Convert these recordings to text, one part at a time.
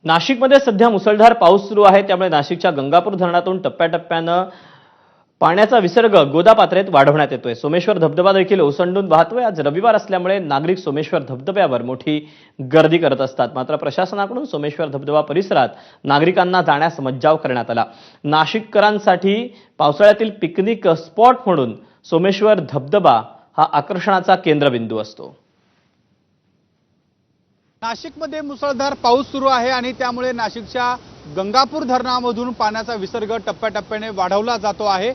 नाशिकमध्ये सध्या मुसळधार पाऊस सुरू आहे, त्यामुळे नाशिकच्या गंगापूर धरणातून टप्प्याटप्प्यानं पाण्याचा विसर्ग गोदापात्रेत वाढवण्यात येतोय। सोमेश्वर धबधबा देखील ओसंडून वाहतोय। आज रविवार असल्यामुळे नागरिक सोमेश्वर धबधब्यावर मोठी गर्दी करत असतात। मात्र प्रशासनाकडून सोमेश्वर धबधबा परिसरात नागरिकांना जाण्यास मज्जाव करण्यात आला। नाशिककरांसाठी पावसाळ्यातील पिकनिक स्पॉट म्हणून सोमेश्वर धबधबा हा आकर्षणाचा केंद्रबिंदू असतो। नाशिकमध्ये मुसळधार पाऊस सुरू आहे आणि त्यामुळे नाशिकच्या गंगापूर धरणामधून पाण्याचा विसर्ग टप्प्याटप्प्याने वाढवला जातो आहे।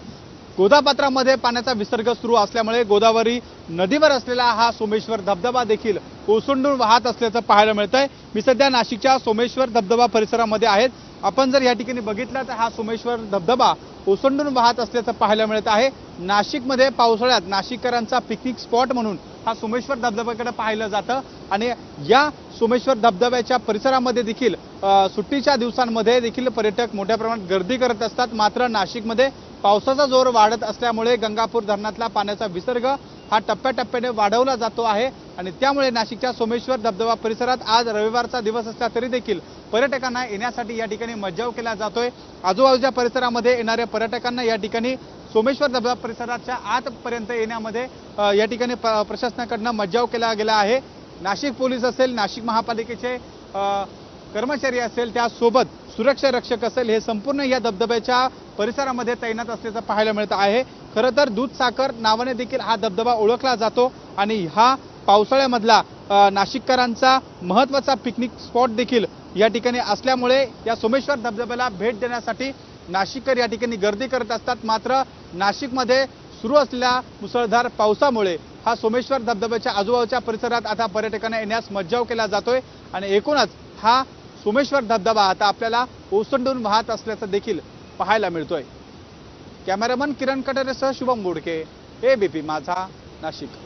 गोदापात्रामध्ये पाण्याचा विसर्ग सुरू असल्यामुळे गोदावरी नदीवर असलेला हा सोमेश्वर धबधबा देखील ओसंडून वाहत असल्याचं पाहायला मिळतंय। मी सध्या नाशिकच्या सोमेश्वर धबधबा परिसरामध्ये आहे। आपण जर या ठिकाणी बघितलं तर हा सोमेश्वर धबधबा ओसंडून वाहत असल्याचं पाहायला मिळत आहे। नाशिकमध्ये पावसाळ्यात नाशिककरांचा पिकनिक स्पॉट म्हणून हा सोमेश्वर धबधब्याकडे पाहिलं जातं आणि या सोमेश्वर धबधब्याच्या परिसरामध्ये देखील सुट्टीच्या दिवसांमध्ये देखील पर्यटक मोठ्या प्रमाणात गर्दी करत असतात। मात्र नाशिकमध्ये पावसाचा जोर वाढत असल्यामुळे गंगापूर धरणातला पाण्याचा विसर्ग हा टप्प्याटप्प्याने वाढवला जातो आहे आणि त्यामुळे नाशिकच्या सोमेश्वर धबधबा परिसरात आज रविवारचा दिवस असला तरी देखील पर्यटकांना येण्यासाठी या ठिकाणी मज्जाव केला जातोय। आजूबाजूच्या परिसरामध्ये येणाऱ्या पर्यटकांना या ठिकाणी सोमेश्वर धबधबा परिसराच्या आतपर्यंत येण्यामध्ये या ठिकाणी प्रशासनाकडून मज्जाव केला गेला आहे। नाशिक पोलीस असेल, नाशिक महापालिकेचे कर्मचारी असेल, त्यासोबत सुरक्षा रक्षक असेल, हे संपूर्ण या धबधब्याच्या परिसरामध्ये तैनात असल्याचं पाहायला मिळत आहे। खरं तर दूधसागर नावाने देखील हा धबधबा ओळखला जातो आणि हा पावसाळ्यामधला नाशिककरांचा महत्त्वाचा पिकनिक स्पॉट देखील या ठिकाणी असल्यामुळे या सोमेश्वर धबधब्याला भेट देण्यासाठी नाशिककर या ठिकाणी गर्दी करत असतात। मात्र नाशिकमध्ये सुरू असलेल्या मुसळधार पावसामुळे हा सोमेश्वर धबधब्याच्या आजूबाजूच्या परिसरात आता पर्यटकांना येण्यास मज्जाव केला जातोय आणि एकूणच हा सोमेश्वर धबधबा आता आपल्याला ओसंडून वाहत असल्याचं देखील पाहायला मिळतोय। कॅमेरामन किरण कटरेसह शुभम गोडके, एबीपी माझा, नाशिक।